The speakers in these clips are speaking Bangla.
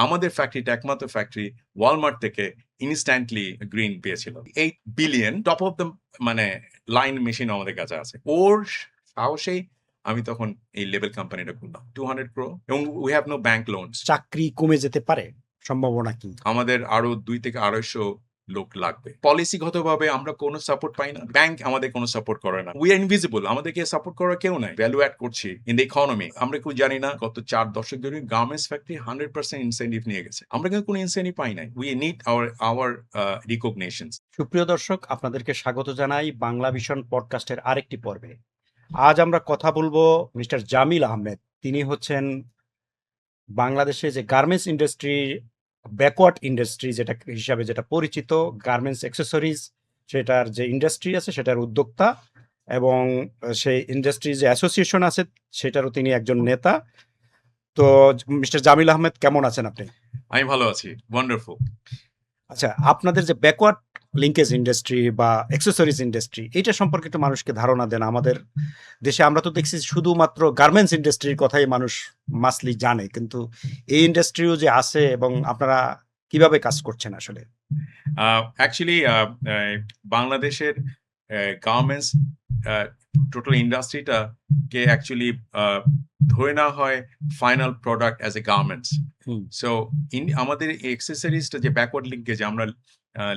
আমাদের ফ্যাক্টরিটা একমাত্র ফ্যাক্টরি ওয়ালমার্ট থেকে ইনস্ট্যান্টলি গ্রিন পেয়েছিল। 8 বিলিয়ন টপ অফ দ্য মানে লাইন মেশিন আমাদের কাছে আছে। ওর সাহসেই আমি তখন এই লেবেল কোম্পানিটা খুললাম 200 crore এবং we have no bank loans. চাকরি কমে যেতে পারে, সম্ভাবনা কি? আমাদের আরো 2 থেকে 250 লোক লাগবে। পলিসিগতভাবে আমরা কোনো সাপোর্ট পাই না, ব্যাংক আমাদের কোনো সাপোর্ট করে না, উই আর ইনভিজিবল, আমাদেরকে সাপোর্ট করার কেউ নাই। ভ্যালু অ্যাড করছি ইন দ্য ইকোনমি, আমরা কেউ জানি না গত 4 দশক ধরে গার্মেন্টস ফ্যাক্টরি 100% ইনসেন্টিভ নিয়ে গেছে, আমরা কিন্তু কোনো ইনসেন্টিভ পাই নাই। We need our recognitions. সুপ্রিয় দর্শক, আপনাদেরকে স্বাগত জানাই বাংলা ভিশন পডকাস্টের আরেকটি পর্বে। আজ আমরা কথা বলবো মিস্টার জামিল আহমেদ। তিনি হচ্ছেন বাংলাদেশে যে গার্মেন্টস ইন্ডাস্ট্রি, ব্যাকওয়ার্ড ইন্ডাস্ট্রি যেটা হিসাবে যেটা পরিচিত, গার্মেন্টস অ্যাক্সেসরিজ সেটার যে ইন্ডাস্ট্রি আছে সেটার উদ্যোক্তা, এবং সেই ইন্ডাস্ট্রি যে অ্যাসোসিয়েশন আছে সেটারও তিনি একজন নেতা। তো মিস্টার জামিল আহমেদ, কেমন আছেন আপনি? আমি ভালো আছি, ওয়ান্ডারফুল। আচ্ছা, আপনাদের যে ব্যাকওয়ার্ড লিঙ্কেজ ইন্ডাস্ট্রি বা অ্যাক্সেসরিজ ইন্ডাস্ট্রি, এটা সম্পর্কে একটু মানুষকে ধারণা দেন। আমাদের দেশে আমরা তো দেখছি শুধুমাত্র গার্মেন্টস ইন্ডাস্ট্রির কথাই মানুষ মাসলি জানে, কিন্তু এই ইন্ডাস্ট্রিও যে আছে এবং আপনারা কিভাবে কাজ করছেন আসলে? অ্যাকচুয়ালি বাংলাদেশের গার্মেন্টস টোটাল ইন্ডাস্ট্রিটা কে অ্যাকচুয়ালি ধরে নেওয়া হয় final product as a garments. So আমাদের এই এক্সেসরিজটা যে ব্যাকওয়ার্ড লিঙ্কেজ, আমরা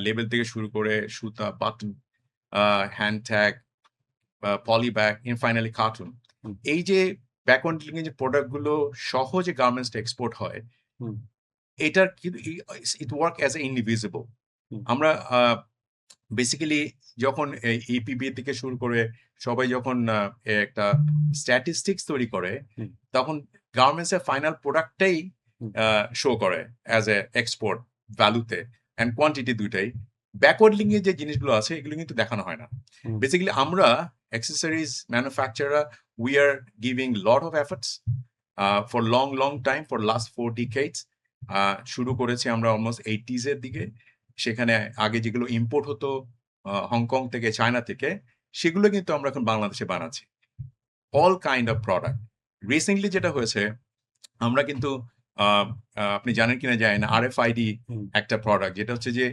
লেবেল থেকে শুরু করে সুতা, button, hand tag, poly bag, finally carton, এই যে ব্যাকওয়ার্ড লিঙ্কেজ যে প্রোডাক্টগুলো সহজে গার্মেন্টসটা এক্সপোর্ট হয়, এটার কিন্তু ইট ওয়ার্ক অ্যাজ এ ইনডিভিজিবল। আমরা বেসিক্যালি যখন ইপিবি থেকে শুরু করে সবাই যখন একটা স্ট্যাটিস্টিক্স তৈরি করে, তখন গার্মেন্টস এর ফাইনাল প্রোডাক্টটাই শো করে অ্যাজ এ এক্সপোর্ট ভ্যালুতে অ্যান্ড কোয়ান্টিটি দুইটাই। ব্যাকওয়ার্ড লিঙ্কে যে জিনিসগুলো আছে এগুলো কিন্তু দেখানো হয় না। বেসিক্যালি আমরা accessories manufacturer, we are giving lot of efforts for long time, for last 4 decades। শুরু করেছি আমরা অলমোস্ট 80s এর দিকে। সেখানে আগে যেগুলো ইম্পোর্ট হতো হংকং থেকে, চায়না থেকে, সেগুলো কিন্তু আমরা এখন বাংলাদেশে বানাচ্ছি, all kind of product. Recently যেটা হয়েছে, আমরা কিন্তু আপনি জানেন কিনা জানি না, RFID একটা প্রোডাক্ট, যেটা হচ্ছে যে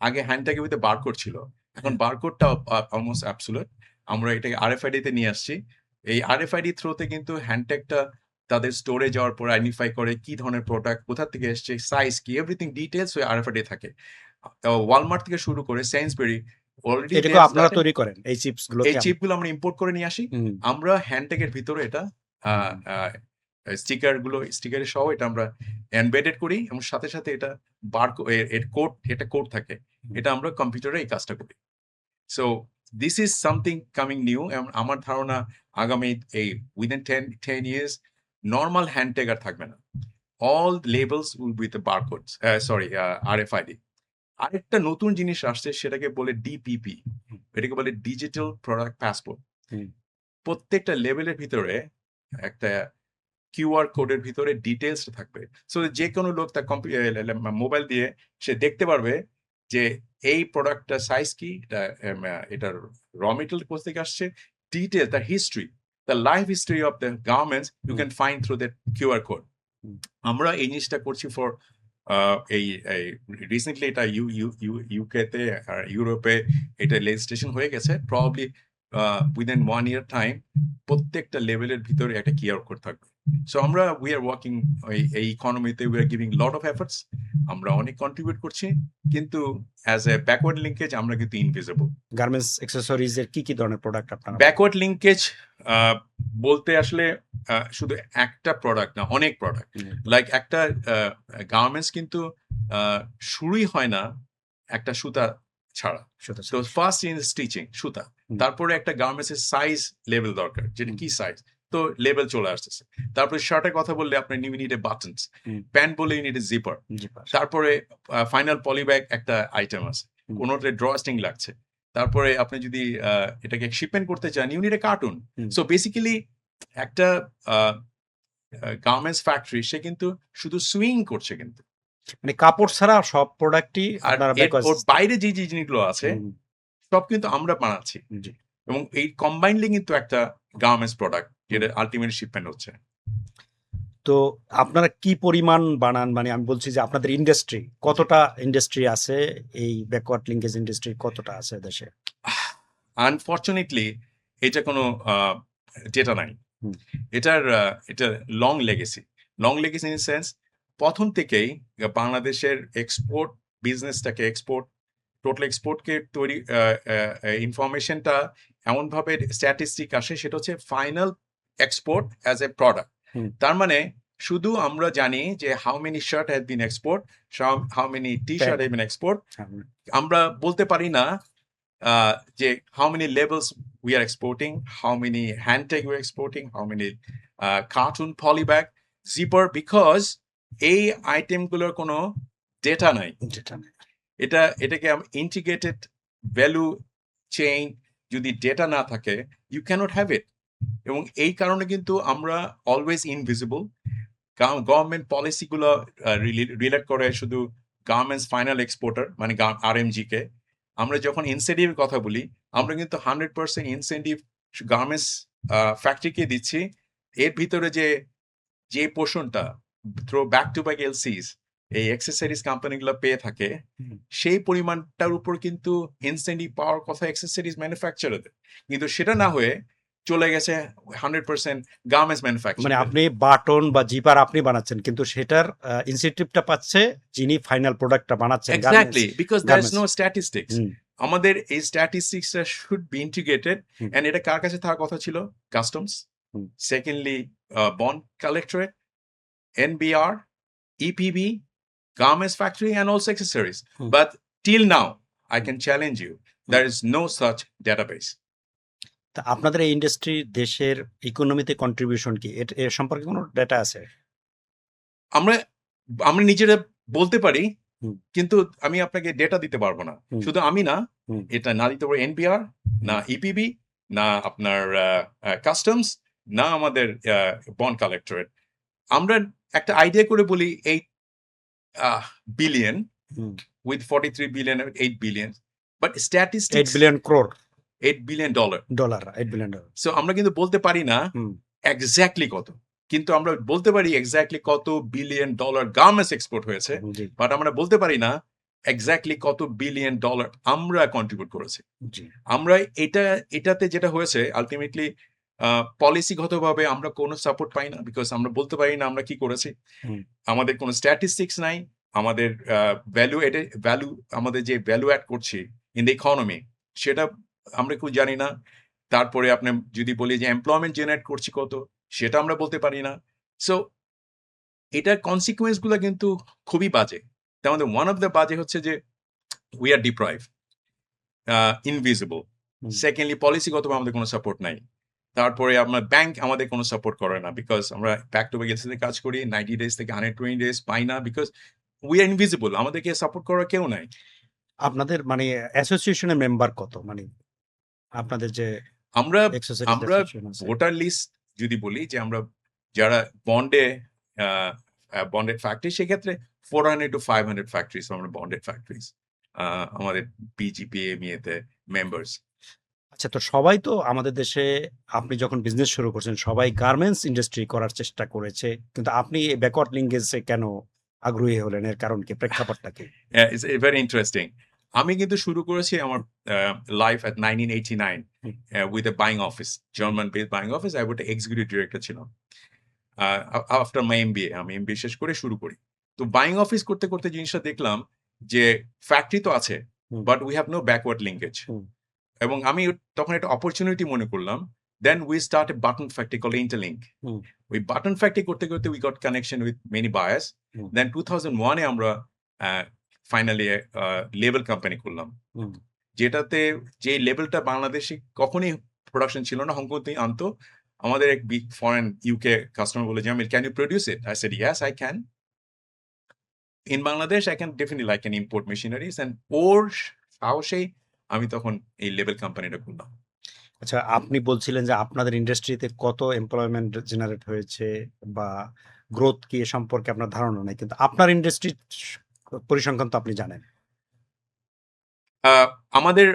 আগে হ্যান্ডট্যাগের ভিতরে বারকোড ছিল, এখন বারকোডটা অলমোস্ট অ্যাবসোলিউট। আমরা এটাকে RFID তে নিয়ে আসছি। এই RFID থ্রুতে কিন্তু হ্যান্ডট্যাগটা তাদের স্টোরে যাওয়ার পর আইডেন্টিফাই করে কি ধরনের প্রোডাক্ট, কোথা থেকে এসছে, সাইজ কি, এভরিথিং ডিটেলস ওই RFID থাকে। ওয়ালমার্ট থেকে শুরু করে সেন্সবেরি অলরেডি এটাকে আপনারা তৈরি করেন এই চিপস গুলো? এই চিপগুলো আমরা ইম্পোর্ট করে নিয়ে আসি। আমরা হ্যান্ডট্যাগের ভিতরে এটা স্টিকারের সহ এটা আমরা এমবেডেড করি, এবং সাথে সাথে এটা এর কোড, এটা কোড থাকে, এটা আমরা কম্পিউটারে এই কাজটা করি। So this is something coming new, এবং আমার ধারণা আগামী এই উইদিন 10 years নর্মাল হ্যান্ডট্যাগ আর থাকবে না, all labels will be the barcode, sorry RFID। আরেকটা নতুন জিনিস আসছে, সেটাকে বলে DPP, এটাকে বলে ডিজিটাল প্রোডাক্ট পাসপোর্ট। প্রত্যেকটা লেভেলের ভিতরে একটা QR কোডের ভিতরে ডিটেলস থাকবে। সো যে কোনো লোক তার মোবাইল দিয়ে সে দেখতে পারবে যে এই প্রোডাক্টটার সাইজ কি, এটার র মেটেরিয়াল কোথা থেকে আসছে, ডিটেল, তার history, the life history of the garments you can find through that QR code. আমরা এই জিনিসটা করছি ফর এই রিসেন্টলি এটা ইউকেতে আর ইউরোপে এটা লেজিসলেশন হয়ে গেছে। প্রবাবলি উইদিন 1 year টাইম প্রত্যেকটা লেভেলের ভিতরে একটা QR কোড থাকবে। সো আমরা উই আর ওয়ার্কিং এই ইকোনমিতে, we are giving lot of efforts, আমরা অনেক কন্ট্রিবিউট করছি, কিন্তু অ্যাজ এ ব্যাকওয়ার্ড লিঙ্কেজ আমরা কিন্তু ইনভিজিবল। গার্মেন্টস অ্যাক্সেসরিজ এর কি ধরনের প্রোডাক্ট আপনারা? ব্যাকওয়ার্ড লিঙ্কেজ বলতে আসলে শুধু একটা প্রোডাক্ট না, অনেক প্রোডাক্ট। লাইক একটা গার্মেন্টস কিন্তু শুরুই হয় না একটা সুতা ছাড়া। তো ফার্স্ট ইন স্টিচিং সুতা, তারপরে একটা গার্মেন্টস এর সাইজ লেভেল দরকার, যেটা কি সাইজ, তো লেভেল চলে আসতেছে। তারপরে শার্টের কথা বললে আপনার you need a buttons, pant বললে ইউ নিড এ জিপার, তারপরে ফাইনাল পলিব্যাগ একটা আইটেম আছে, কোনোটা ড্রস্টিং লাগছে, তারপরে আপনি যদি এটাকে শিপমেন্ট করতে চান you need a carton. So basically একটা গার্মেন্টস ফ্যাক্টরি সে কিন্তু শুধু সুইং করছে, কিন্তু মানে কাপড় ছাড়া সব প্রোডাক্টই ওর বাইরে যে জিনিসগুলো আছে সব কিন্তু আমরা বানাচ্ছি, এবং এই কম্বাইনলি কিন্তু একটা গার্মেন্টস প্রোডাক্ট যেটা আলটিমেট শিপমেন্ট হচ্ছে। তো আপনারা কি পরিমাণ বানান? মানে আমি বলছি যে আপনাদের ইন্ডাস্ট্রি কতটা ইন্ডাস্ট্রি আছে? এই ব্যাকওয়ার্ড লিঙ্কেজ ইন্ডাস্ট্রি কতটা আছে দেশে? আনফরচুনেটলি এটা কোনো ডেটা নাই। হুম, এটা long legacy. Long legacy in sense প্রথম থেকেই বাংলাদেশের এক্সপোর্ট বিজনেসটাকে টোটাল এক্সপোর্টকে তৈরি ইনফরমেশনটা এমনভাবে স্ট্যাটিস্টিক আসে সেটা হচ্ছে final export as a product. Hmm, তার মানে শুধু আমরা জানি যে how many shirt has been export, how many T shirt pant. Has been export. হ্যাঁ, আমরা বলতে পারি না যে how many labels we are exporting, how many hand tag we're exporting, how many cartoon polybag, zipper, because এই আইটেমগুলোর কোনো ডেটা নাই। যেটা না। এটাকে ইন্টিগ্রেটেড ভ্যালু চেইন যদি ডেটা না থাকে ইউ ক্যানট হ্যাভ ইট। এবং এই কারণে কিন্তু আমরা অলওয়েজ ইনভিজিবল। গভর্নমেন্ট পলিসিগুলো রিলেট করে শুধু গার্মেন্টস ফাইনাল এক্সপোর্টার মানে আরএমজি কে। আমরা যখন ইনসেন্টিভের কথা বলি আমরা কিন্তু 100% ইনসেন্টিভ গার্মেন্টস ফ্যাক্টরিকে দিচ্ছি। এর ভিতরে যে পোর্শনটা থ্রো ব্যাক টু ব্যাক এলসিস এই অ্যাক্সেসরিজ কোম্পানিগুলো পেয়ে থাকে হুম। সেই পরিমাণটার উপর কিন্তু ইনসেন্টিভ পাওয়ার কথা অ্যাক্সেসরিজ ম্যানুফ্যাকচারারদের, কিন্তু সেটা না হয়ে চলে গেছে 100% গার্মেন্টস মানে ম্যানুফ্যাকচারার। আপনি বাটন বা জিপার আপনি বানাচ্ছেন কিন্তু সেটার ইনসেনটিভটা পাচ্ছে যিনি ফাইনাল প্রোডাক্টটা বানাচ্ছেন garments. Exactly, because there's garments. no statistics. Hmm, আমাদের এই স্ট্যাটিস্টিক্সটা should be integrated hmm, and এটা কার কাছে থাকার কথা ছিল? Customs, hmm, secondly bond collectorate, NBR, EPB, garments factory and also accessories. Hmm, But till now, I can challenge you, hmm. there is no such database. তা আপনাদের এই ইন্ডাস্ট্রি দেশের ইকোনমিতে কন্ট্রিবিউশন কি? এর সম্পর্কে কোনো ডেটা আছে? আমরা আমরা নিজেরা বলতে পারি, হুম, কিন্তু আমি আপনাকে ডেটা দিতে পারবো না। হুম, শুধু আমি না, হুম, এটা না দিতে পারবো এনপিআর, না ইপিবি, না আপনার কাস্টমস, না আমাদের বন্ড কালেক্টরেট। আমরা একটা আইডিয়া করে বলি 8 billion hmm. With 43 billion 8 billion, but 8 statistics billion crore 8 billion dollar. Dollar, 8 billion dollar. So আমরা কিন্তু বলতে পারি না হুম, এক্স্যাক্টলি কত, কিন্তু আমরা বলতে পারি এক্স্যাক্টলি কত বিলিয়ন ডলার গার্মেন্টস এক্সপোর্ট হয়েছে, জি, বাট আমরা বলতে পারি না এক্স্যাক্টলি কত বিলিয়ন ডলার আমরা কন্ট্রিবিউট করেছি। জি। আমরা এটাতে যেটা হয়েছে আলটিমেটলি পলিসিগতভাবে আমরা কোনো সাপোর্ট পাই না, বিকজ আমরা বলতে পারি না আমরা কি করেছি। হুম, আমাদের কোনো স্ট্যাটিস্টিক্স নাই, আমাদের ভ্যালু আমাদের যে ভ্যালু অ্যাড করছি ইন দ্য ইকোনমি সেটা আমরা কেউ জানি না। তারপরে আপনি যদি বলি যে এমপ্লয়মেন্ট জেনারেট করছি কত, সেটা আমরা বলতে পারি না। সো এটার কনসিকুয়েন্স গুলো কিন্তু খুবই বাজে। তার মধ্যে ওয়ান অফ দ্য বাজে হচ্ছে যে we are deprive, invisible. Hmm. Secondly পলিসিগতভাবে আমাদের কোনো সাপোর্ট নাই। তারপরে আপনার ব্যাংক আমাদের কোনো সাপোর্ট করে না, বিকজ আমরা ব্যাক টু ব্যাক এলসিতে কাজ করি 90 ডেজ থেকে 120 ডেজ পাই না, বিকজ উই আর ইনভিজিবল, আমাদেরকে সাপোর্ট করার কেউ নাই। আপনাদের মানে অ্যাসোসিয়েশনের মেম্বার কত? মানে আপনাদের যে আমরা এক্সেসরিজ আমরা অ্যাসোসিয়েশন আছে। ভোটার লিস্ট যদি বলি যে আমরা যারা বন্ডেড ফ্যাক্টরি, সেক্ষেত্রে 400 to 500 ফ্যাক্টরিজ আমরা বন্ডেড ফ্যাক্টরিজ আমাদের বিজিপিএমইএতে মেম্বার্স। আচ্ছা, তো সবাই তো আমাদের দেশে আপনি যখন বিজনেস শুরু করছেন সবাই গার্মেন্টস ইন্ডাস্ট্রি করার চেষ্টা করেছে। কিন্তু আপনি এই ব্যাকওয়ার্ড লিঙ্কেজে কেন আগ্রহী হলেন? এর কারণ কি? প্রেক্ষাপটটা কি? It's very interesting. আমি কিন্তু শুরু করেছি আমার life at 1989 hmm, with a buying office, German based buying office. আমি একটা এক্সিকিউটিভ ডিরেক্টর ছিলাম। আফটার মাই এমবিএ আমি এমবিএ শেষ করে শুরু করি। তো বাইং অফিস করতে করতে জিনিসটা দেখলাম যে ফ্যাক্টরি তো আছে, hmm, but we have no backward linkage. Hmm, এবং আমি তখন একটা অপরচুনিটি মনে করলাম। Then we start a button factory call interlink. Hmm, ওই বাটন ফ্যাক্টরি করতে করতে we got connection with many buyers. Hmm, then 2001 আমরা ফাইনালি লেবেল কোম্পানি করলাম, হুম। যেটাতে যে লেবেলটা বাংলাদেশে কখনোই প্রোডাকশন ছিল না, হংকং থেকে আনতো। আমাদের এক বিগ ফরেন ইউকে কাস্টমার বলে, Jamil, can you produce it? I said yes I can. In Bangladesh I can definitely like can import machineries, and ওর সাহসেই আমি তখন এই লেবেল কোম্পানিটা করলাম। আচ্ছা, আপনি বলছিলেন যে আপনাদের ইন্ডাস্ট্রিতে কত এমপ্লয়মেন্ট জেনারেট হয়েছে বা গ্রোথ কি এ সম্পর্কে আপনার ধারণা নাই। কিন্তু আপনার ইন্ডাস্ট্রির পরিসংখ্যান তো আপনি জানেন। আহ, আমাদের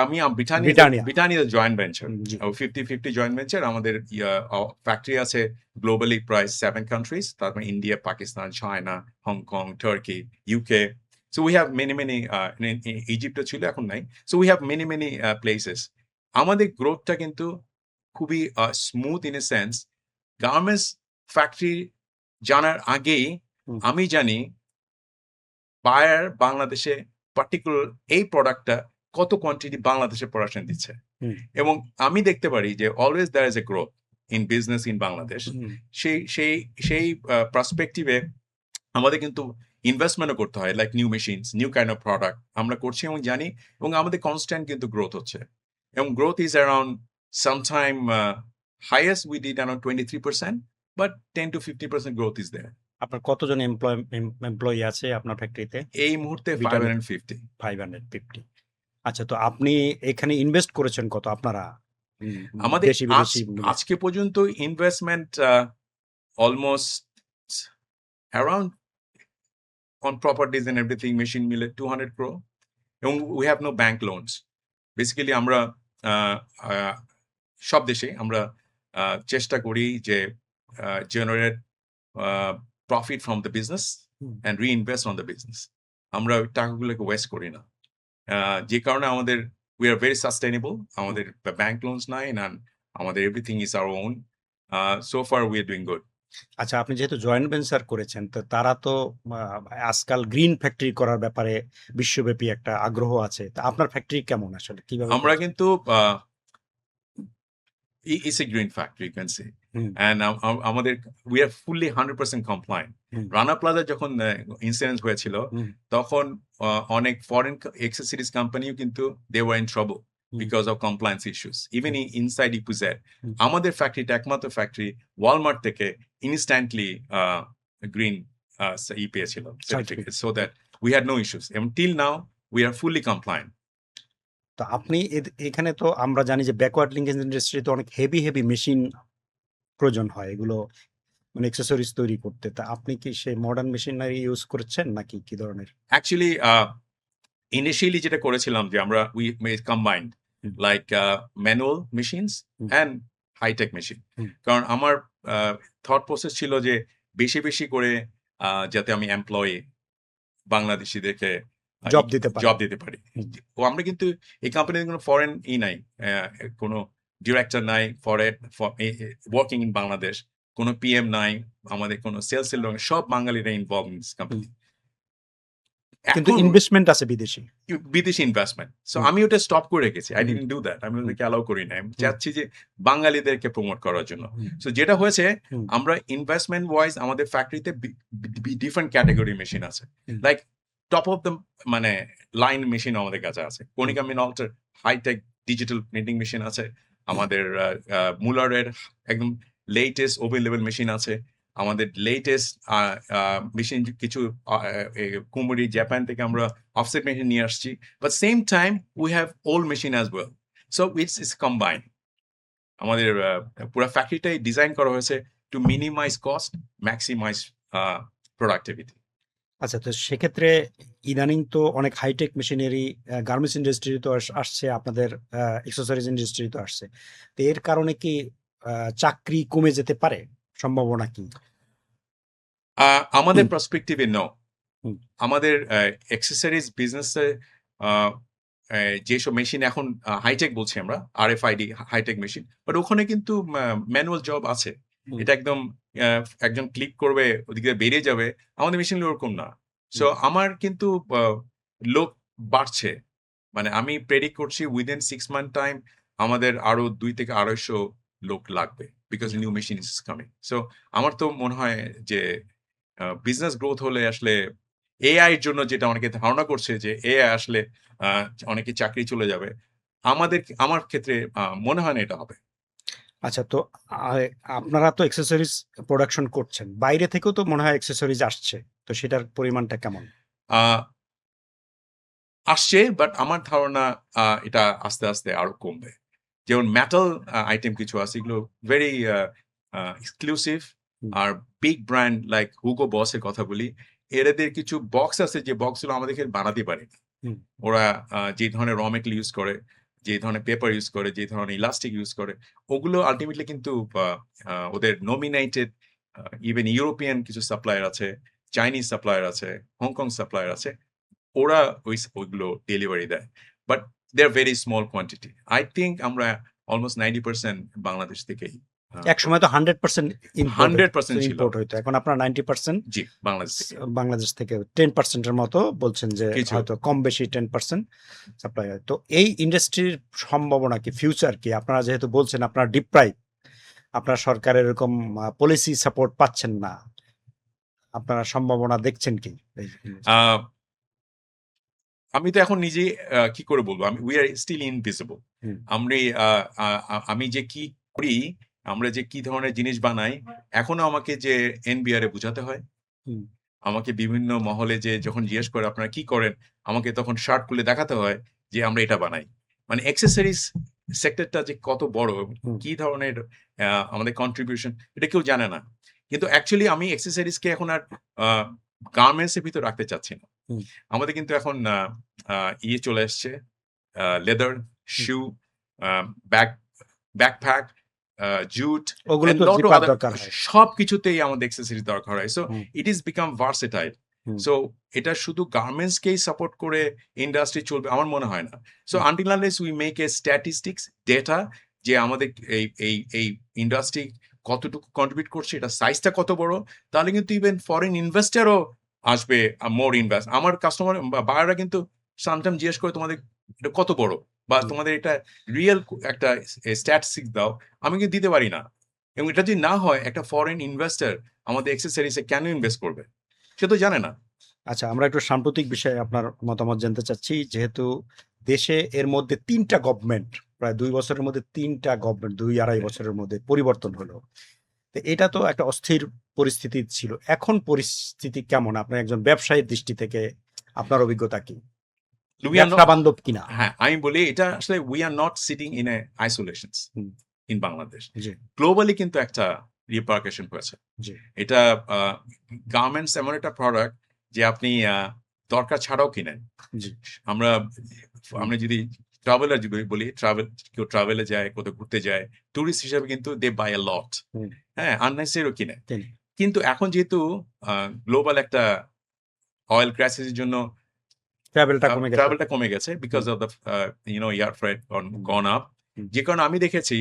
আমি ব্রিটানিয়া। ব্রিটানিয়া জয়েন্ট ভেঞ্চার, জি। 50-50 জয়েন্ট ভেঞ্চার। আমাদের ফ্যাক্টরি আছে গ্লোবালি প্রায় 7 কান্ট্রিজ, তারপর India, Pakistan, China, Hong Kong, Turkey, UK. So we have many ইজিপ্টও ছিল, এখন নাই। So we have many places. আমাদের গ্রোথটা কিন্তু খুবই smooth in a sense. Garments factory জানার আগেই হুম, আমি জানি বায়ার বাংলাদেশে পার্টিকুলার এই প্রোডাক্টটা কত কোয়ান্টিটি বাংলাদেশে প্রোডাকশন দিচ্ছে। হুম, এবং আমি দেখতে পারি যে always there is a growth in business in Bangladesh. Hmm. সেই সেই সেই পার্সপেক্টিভে আমাদের কিন্তু ইনভেস্টমেন্টও করতে হয়, like new machines, new kind of product আমরা করছি এবং জানি, এবং আমাদের কনস্ট্যান্ট কিন্তু গ্রোথ হচ্ছে। এবং growth is around sometime highest we did around 23%, but 10-15% growth is there. আপনার কতজন এমপ্লয়ি আছে আপনার ফ্যাক্টরিতে? এই মুহূর্তে ব্রিটানিয়া 550। 550। আচ্ছা, তো আপনি এখানে ইনভেস্ট করেছেন কত আপনারা? আমাদের দেশি বিদেশি মিলে? আজকে পর্যন্ত investment almost around on properties and everything machine মিলে 200 crore, এবং we have no bank loans. Basically আমরা আহ, আহ, সব দেশে আমরা চেষ্টা করি যে generate profit from the business hmm. and reinvest on the business. আমরা ওই টাকাগুলোকে ওয়েস্ট করি না। যে কারণে আমাদের we are very sustainable. আমাদের ব্যাংক লোনস নাই, না আমাদের everything is our own. So far we are doing good. আচ্ছা, আপনি যেহেতু জয়েন্ট ভেঞ্চার করেছেন, তো তারা তো আজকাল গ্রিন ফ্যাক্টরি করার ব্যাপারে বিশ্বব্যাপী একটা আগ্রহ আছে। তা আপনার ফ্যাক্টরি কেমন আসলে? কিভাবে আমরা করছেন? কিন্তু it's a green factory, you can say. Hmm, And আমাদের we are fully 100% compliant. Hmm, Rana plaza যখন ইনসিডেন্ট হয়েছিল, হুম, তখন অনেক ফরেন এক্সেসরিজ কোম্পানিও কিন্তু they were in trouble hmm, because of compliance issues, even inside ইপুজেড। হুম। আমাদের ফ্যাক্টরিটা একমাত্র ফ্যাক্টরি ওয়ালমার্ট থেকে ইনস্ট্যান্টলি গ্রিন পেয়েছিল certificate, certificate. So that we had no issues, এবং till now we are fully compliant. তো আপনি এখানে তো আমরা জানি যে ব্যাকওয়ার্ড লিঙ্কেজ ইন্ডাস্ট্রিতে অনেক হেভি মেশিন প্রয়োজন হয় এগুলো, মানে অ্যাক্সেসরিজ তৈরি করতে। তা আপনি কি সেই মডার্ন মেশিনারি ইউজ করেছেন নাকি কি ধরনের? অ্যাকচুয়ালি ইনিশিয়ালি যেটা করেছিলাম যে আমরা we combined hmm, like manual machines hmm, and hi tech machine. Hmm. কারণ আমার থট প্রসেস ছিল যে বেশি বেশি করে যাতে আমি এমপ্লয়ি বাংলাদেশিদেরকে জব দিতে পারেন। জব দিতে পারি। হুম, ও আমরা কিন্তু এই কোম্পানির কোনো ফরেন নাই, কোনো ডিরেক্টর নাই ফরেন ওয়ার্কিং ইন বাংলাদেশ, কোনো পিএম নাই, আমাদের কোনো সেলস লোক, সব বাঙালিরা involve in this hmm. Company. কিন্তু এখন ইনভেস্টমেন্ট আছে বিদেশি। বিদেশি ইনভেস্টমেন্ট। সো হুম, আমি ওটা স্টপ করে রেখেছি। I hmm, didn't do that. আমি হুম, ওদেরকে অ্যালাউ করি না। আমি হুম, চাচ্ছি যে বাঙালিদেরকে প্রমোট করার জন্য। হুম, সো যেটা হয়েছে, হুম, আমরা ইনভেস্টমেন্ট ওয়াইজ আমাদের ফ্যাক্টরিতে ডিফারেন্ট ক্যাটেগরি মেশিন আছে। হুম, লাইক টপ অফ দ্য মানে লাইন মেশিন আমাদের কাছে আছে। হুম, কণিকা মিনল্টার হাইটেক ডিজিটাল প্রিন্টিং মেশিন আছে। আমাদের মুলারের একদম লেটেস্ট ওভেন লেভেল মেশিন আছে। আমাদের লেটেস্ট মেশিন কিছু কুমুরি জাপান থেকে আমরা অফসেট মেশিন নিয়ে আসছি। But same time we have old machine as well. So it's combine. আমাদের পুরো ফ্যাক্টরিটাই ডিজাইন করা হয়েছে to minimise cost, maximise productivity. আচ্ছা, তো সেক্ষেত্রে ইদানিং তো অনেক হাইটেক মেশিনারি গার্মেন্টস ইন্ডাস্ট্রি তো আসছে, আপনাদের অ্যাক্সেসরিজ ইন্ডাস্ট্রি তো আসছে। তো এর কারণে কি চাকরি কমে যেতে পারে? সম্ভাবনা কি? আমাদের পার্সপেক্টিভে নো। হুম, আমাদের অ্যাক্সেসরিজ বিজনেসে যেসব মেশিন এখন হাইটেক বলছি আমরা, আরএফআইডি হাইটেক মেশিন, বাট ওখানে কিন্তু ম্যানুয়াল জব আছে। হুম, এটা একদম একজন ক্লিক করবে, ওদিকে বেরিয়ে যাবে। আমাদের মেশিনগুলো ওরকম না। সো হুম। আমার কিন্তু লোক বাড়ছে। মানে আমি প্রেডিক্ট করছি উইদিন 6 মান্থ টাইম আমাদের আরো 2 থেকে 250 লোক লাগবে, because hmm. New machine is coming. So আমার তো মনে হয় যে বিজনেস গ্রোথ হলে আসলে এআই এর জন্য, যেটা অনেকে ধারণা করছে যে এআই আসলে অনেকে চাকরি চলে যাবে, আমার ক্ষেত্রে মনে হয় না এটা হবে। আচ্ছা, তো আপনারা তো অ্যাক্সেসরিজ প্রোডাকশন করছেন। বাইরে থেকেও তো মনে হয় অ্যাক্সেসরিজ আসছে। তো সেটার পরিমাণটা কেমন? আহ, আসছে, বাট আমার ধারণা এটা আস্তে আস্তে আরো কমবে। যেমন মেটাল আইটেম কিছু আছে, এগুলো ভেরি এক্সক্লুসিভ। হুম, আর বিগ ব্র্যান্ড লাইক হুগো বসের কথা বলি, এদের কিছু বক্স আছে যে বক্সগুলো আমাদেরকে বানাতে পারি না। হুম। ওরা যে ধরনের র মেটেরিয়াল ইউজ করে, যে ধরনের পেপার ইউজ করে, যে ধরনের ইলাস্টিক ইউজ করে, ওগুলো আল্টিমেটলি কিন্তু ওদের নমিনেটেড ইভেন ইউরোপিয়ান কিছু সাপ্লায়ার আছে, চাইনিজ সাপ্লায়ার আছে, হংকং সাপ্লায়ার আছে। ওরা ওইগুলো ডেলিভারি দেয়। But they are very small quantity. I think আমরা অলমোস্ট 90% বাংলাদেশ থেকেই একসময় তো 100% ইম্পোর্ট 100% ছিল। ইম্পোর্ট হইতো। এখন আপনারা 90% জি, বাংলাদেশ থেকে। বাংলাদেশ থেকে 10% এর মতো বলছেন যে কিছু। হয়তো কম বেশি 10% সাপ্লাই হয়। তো এই ইন্ডাস্ট্রির সম্ভাবনা কি, ফিউচার কি? আপনারা যেহেতু বলছেন আপনারা ডিপ্রাইভ, আপনারা সরকারের এরকম পলিসি সাপোর্ট পাচ্ছেন না, আপনারা সম্ভাবনা দেখছেন কি এই industry? আ আমি তো এখন নিজেই কি করে বলবো? We are still invisible. Hmm, আমরি আ আ আ আমি যে কি করি, আমরা যে কি ধরনের জিনিস বানাই, এখনো আমাকে যে এনবিআর এ বুঝাতে হয়। হুম, আমাকে বিভিন্ন মহলে যে যখন জিজ্ঞেস করে, "আপনারা কি করেন?" আমাকে তখন শার্ট খুলে দেখাতে হয় যে, "আমরা এটা বানাই।" মানে অ্যাক্সেসরিজ সেক্টরটা যে কত বড়, হুম, কি ধরনের আমাদের কন্ট্রিবিউশন, এটা কেউ জানে না। কিন্তু অ্যাকচুয়ালি আমি অ্যাক্সেসরিজকে এখন আর আ গার্মেন্টস এর ভিতর রাখতে চাচ্ছি না। হুম, আমাদের কিন্তু এখন আ আ ইয়ে চলে এসছে, লেদার, হুম। শু, আ ব্যাক ব্যাকপ্যাক, জুট ওগুলো অ্যান্ড তো লট অফ জিপার আদার, দরকার হয়। সবকিছুতেই আমাদের অ্যাক্সেসরিজ দরকার হয়। সো হুম, ইট ইস বিকাম ভার্সেটাইল। হুম, সো এটা শুধু গার্মেন্টসকেই সাপোর্ট করে ইন্ডাস্ট্রি চলবে আমার মনে হয় না। So hmm, until unless we make a statistics data যে আমাদের এই ইন্ডাস্ট্রি কতটুকু কন্ট্রিবিউট করছে, এটা সাইজটা কত বড়, তাহলে কিন্তু ইভেন ফরেন ইনভেস্টরও আসবে, মোর ইনভেস্ট। আমার কাস্টমার বা বায়াররা কিন্তু সামটাইম জিজ্ঞেস করে, তোমাদের এটা কত বড়? বা হুম। তোমাদের এটা রিয়াল একটা স্ট্যাটিস্টিক্স দাও। আমি কিন্তু দিতে পারি না। এবং এটা যদি না হয়, একটা ফরেন ইনভেস্টর আমাদের অ্যাক্সেসরিজ এ কেন ইনভেস্ট করবে? সে তো জানে না। আচ্ছা, আমরা একটু সাম্প্রতিক বিষয়ে আপনার মতামত জানতে চাচ্ছি। যেহেতু দেশে এর মধ্যে ৩ টা গভর্নমেন্ট, প্রায় ২ বছরের মধ্যে ৩ টা গভর্নমেন্ট, ২-২.৫ বছরের মধ্যে পরিবর্তন হলো। তো এটা তো একটা অস্থির পরিস্থিতি ছিল। এখন পরিস্থিতি কেমন? আপনি একজন ব্যবসায়ীর দৃষ্টি থেকে আপনার অভিজ্ঞতা কি? উই আর ব্যবসা নট বান্ধব কিনা? হ্যাঁ, আমি বলি এটা আসলে we are not sitting in a isolations hmm, in Bangladesh. জি, গ্লোবালি কিন্তু একটা রিপারকাশন হয়েছে। জি, এটা আ গার্মেন্টস এমন একটা প্রোডাক্ট যে আপনি দরকার ছাড়াও কিনেন। জি, আমরা হুম, আমরা যদি ট্রাভেলার যদি বলি, কেউ ট্রাভেলে যায়, কোথাও ঘুরতে যায়, টুরিস্ট হিসেবে কিন্তু দে বাই আ লট। হুম, হ্যাঁ? আননেসেসারিও কিনে। তিনি, কিন্তু এখন যেহেতু আ গ্লোবাল একটা অয়েল ক্রাইসিস এর জন্য ট্রাভেলটা কমে গেছে। ট্রাভেলটা কমে গেছে because hmm, of the air freight hmm, gone up. Hmm, যে কারণে আমি দেখেছি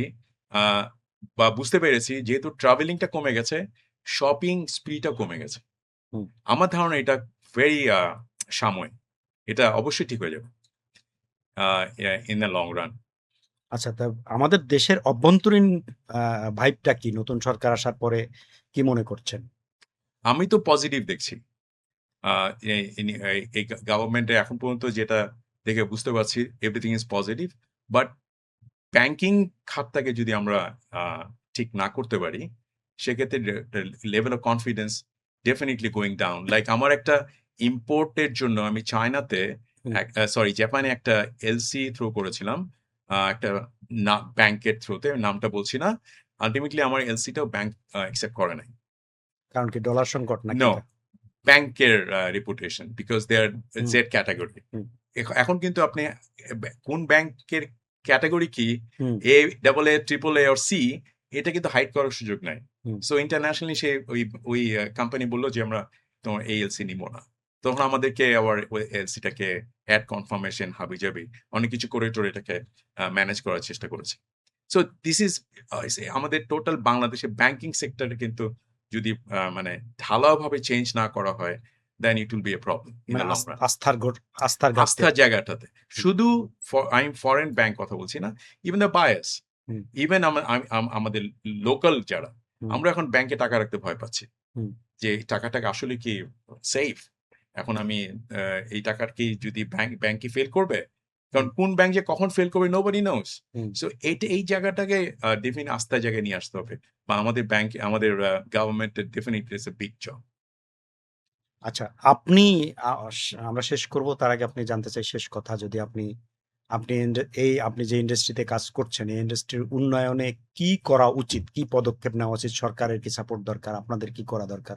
আ বা বুঝতে পেরেছি যেহেতু ট্রাভেলিংটা কমে গেছে, শপিং স্প্রিটাও কমে গেছে। হুম। আমার ধারণা এটা ভেরি সাময়িক। এটা অবশ্যই ঠিক হয়ে যাবে আ ইন দ্য লং রান। আচ্ছা, তা আমাদের দেশের অভ্যন্তরীণ আ ভাইবটা কি নতুন সরকার আসার পরে কি মনে করছেন? আমি তো পজিটিভ দেখছি। আ এই গভর্নমেন্টে এখন পর্যন্ত যেটা দেখে বুঝতে পারছি, everything is positive. But banking খাতটাকে যদি আমরা আ ঠিক না করতে পারি, সেক্ষেত্রে level of confidence definitely going down. Like আমার একটা ইম্পোর্টের জন্য আমি চায়নাতে হুম, সরি জাপানে একটা এলসি থ্রো করেছিলাম। একটা ব্যাংকের থ্রুতে, নামটা বলছি না। আল্টিমেটলি আমার এলসিটাও ব্যাংক অ্যাকসেপ্ট করে নাই। কারণ কি ডলার সংকট নাকি নো, এটা? ব্যাংকের reputation because they are hmm, Z category. Hmm, এখন কিন্তু আপনি কোন ব্যাংকের ক্যাটেগরি কি, hmm, A, double A, triple A or C, এটা কিন্তু হাইড করার সুযোগ নাই। হুম। সো ইন্টারন্যাশনালি সে ওই কোম্পানি বলল যে আমরা তোমার এই এলসি নিব না। তখন আমাদেরকে আবার ওই এলসিটাকে এড কনফার্মেশন হাবিজাবি অনেক কিছু করে টোরে এটাকে ম্যানেজ করার চেষ্টা করেছে। সো দিস ইজ আমাদের টোটাল বাংলাদেশের ব্যাংকিং সেক্টরে কিন্তু যদি মানে ঢালাওভাবে চেঞ্জ না করা হয়, then it will be a problem in মানে দ্য লং রান। আস্থার ঘাটতি আস্থার আছে। জায়গাটাতে। হুম, শুধু আমি ফরেন ব্যাংক কথা বলছি না। Even the buyers, hmm, even আমাদের লোকাল যারা, হুম, আমরা এখন ব্যাংকে টাকা রাখতে ভয় পাচ্ছি। হুম, যে এই টাকাটা আসলে কি সেফ? এখন আমি আ এই টাকার কি যদি ব্যাংক কি ফেল করবে? কারণ হুম, কোন ব্যাংক যে কখন ফেল করবে nobody knows. হুম। সো এই জায়গাটাকে ডেফিনিটলি আস্থার জায়গায় নিয়ে আসতে হবে। বা আমাদের ব্যাংক আমাদের গভর্নমেন্টের definitely it's a big job. আচ্ছা, আপনি আ স আমরা শেষ করব। তার আগে আপনি জানতে চাই শেষ কথা, যদি আপনি আপনি আপনি যে ইন্ডাস্ট্রিতে কাজ করছেন, এই ইন্ডাস্ট্রির উন্নয়নে কি করা উচিত? কি পদক্ষেপ নেওয়া উচিত? সরকারের কি সাপোর্ট দরকার? আপনাদের কি করা দরকার?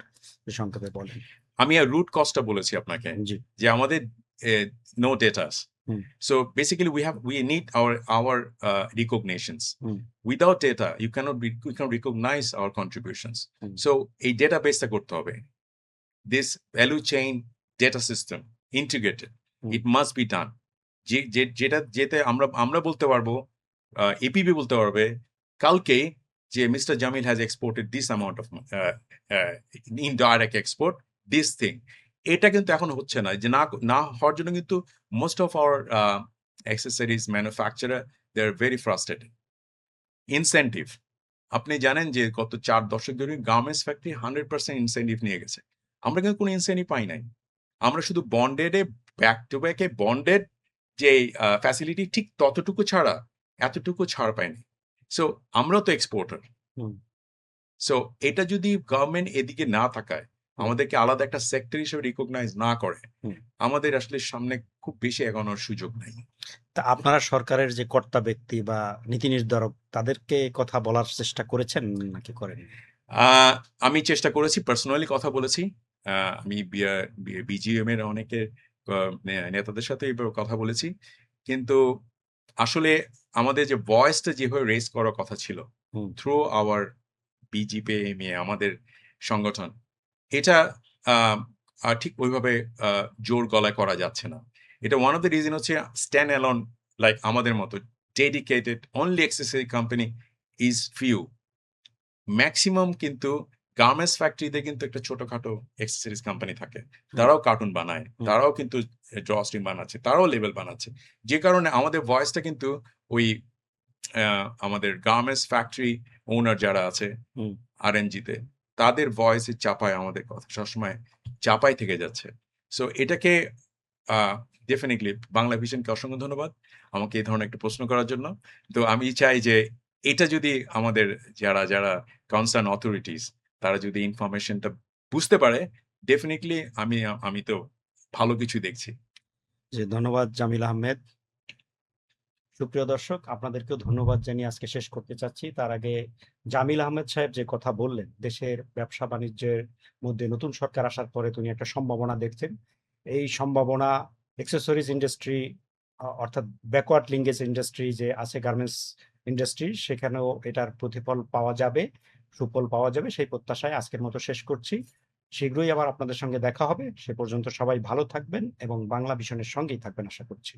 সংক্ষেপে বলেন। আমি রুট কজটা বলেছি আপনাকে। জি, যে আমাদের no data. Hmm. So basically, we need our recognitions. Hmm. Without data, you cannot recognize our contributions. Hmm. So a database টা করতে হবে. This value chain data system integrated. Hmm. It must be done. যেতে আমরা বলতে পারবো, এপিবি বলতে পারবে কালকে যে mister Jamil has exported this amount of indirect export this thing. এটা কিন্তু এখন হচ্ছে না, যে না হওয়ার জন্য কিন্তু most of our accessories manufacturer they are very frustrated. Incentive, আপনি জানেন যে গত 4 দশক ধরে গার্মেন্টস ফ্যাক্টরি 100% ইনসেন্টিভ নিয়ে গেছে। আমরা কিন্তু কোনো ইনসেন্টিভ পাই নাই। আমরা শুধু বন্ডেডে ব্যাক টু ব্যাকে বন্ডেড যে ফ্যাসিলিটি ঠিক ততটুকু ছাড়া এতটুকু ছাড় পাইনি। সো আমরাও তো এক্সপোর্টার। হুম। সো এটা যদি গভর্নমেন্ট এদিকে না থাকায়, আমাদেরকে আলাদা একটা সেক্টর হিসেবে রিকগনাইজ না করে, হুম। আমাদের আসলে সামনে খুব বেশি এগোনোর সুযোগ নাই। তা আপনারা সরকারের যে কর্তা ব্যক্তি বা নীতি নির্ধারক তাদেরকে কথা বলার চেষ্টা করেছেন নাকি করেন? আমি চেষ্টা করেছি, পার্সোনালি কথা বলেছি। আমি বিজিএম এর অনেকে নেতাদের সাথে এবার কথা বলেছি। কিন্তু আসলে আমাদের যে ভয়েসটা যেভাবে রেজ করার কথা ছিল হুম। থ্রু আওয়ার বিজিপিএমএ, আমাদের সংগঠন, এটা ঠিক ওইভাবে জোর গলায় করা যাচ্ছে না। এটা ওয়ান অফ দ্য রিজন হচ্ছে স্ট্যান্ড অ্যালোন লাইক আমাদের মতো dedicated only accessory company is few. Maximum কিন্তু গার্মেন্টস ফ্যাক্টরিতে কিন্তু একটা ছোটখাটো অ্যাক্সেসরিজ কোম্পানি থাকে, তারাও কার্টুন বানায়, তারাও কিন্তু ড্রস্ট্রিং বানাচ্ছে, তারাও লেবেল বানাচ্ছে। যে কারণে আমাদের ভয়েসটা কিন্তু ওই আমাদের গার্মেন্টস ফ্যাক্টরি ওনার যারা আছে হুম। আরএনজিতে, তাদের ভয়েসের চাপায় আমাদের কথা সবসময় চাপাই থেকে যাচ্ছে। সো এটাকে ডেফিনেটলি বাংলা ভিশনকে অসংখ্য ধন্যবাদ আমাকে এই ধরনের একটা প্রশ্ন করার জন্য। তো আমি চাই যে এটা যদি আমাদের যারা কনসার্ন অথরিটিস তারা যদি ইনফরমেশনটা বুঝতে পারে, ডেফিনেটলি আমি তো ভালো কিছু দেখছি। জি, ধন্যবাদ জামিল আহমেদ। সুপ্রিয় দর্শক, আপনাদেরকেও ধন্যবাদ জানিয়ে আজকে শেষ করতে চাচ্ছি। তার আগে জামিল আহমেদ সাহেব যে কথা বললেন, দেশের ব্যবসা বাণিজ্যের মধ্যে নতুন সরকার আসার পরে তিনি একটা সম্ভাবনা দেখছেন। এই সম্ভাবনা অ্যাক্সেসরিজ ইন্ডাস্ট্রি অর্থাৎ ব্যাকওয়ার্ড লিঙ্কেজ ইন্ডাস্ট্রি যে আছে গার্মেন্টস ইন্ডাস্ট্রি, সেখানেও এটার প্রতিফল পাওয়া যাবে, সুফল পাওয়া যাবে, সেই প্রত্যাশায় আজকের মতো শেষ করছি। শীঘ্রই আবার আপনাদের সঙ্গে দেখা হবে। সে পর্যন্ত সবাই ভালো থাকবেন এবং বাংলা ভিশনের সঙ্গেই থাকবেন আশা করছি।